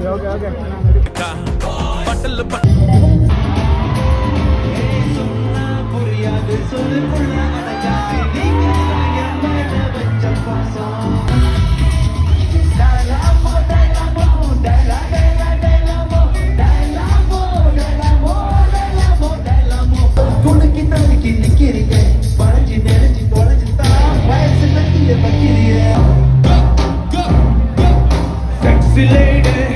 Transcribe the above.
okay okay Patil புரியாது சொல்லுக்குள்ள அடங்காது நீங்க என் மேல வச்ச பாசம் டைலாமோ டைலாமோ டைலாமோ டைலாமோ டைலாமோ டைலாமோ டைலாமோ துணுக்கி தடுக்கி நிக்கிறீங்க பழஞ்சி நெருஞ்சி தொலைஞ்சி தான் வயசு தட்டிய பக்கிறிய sexy lady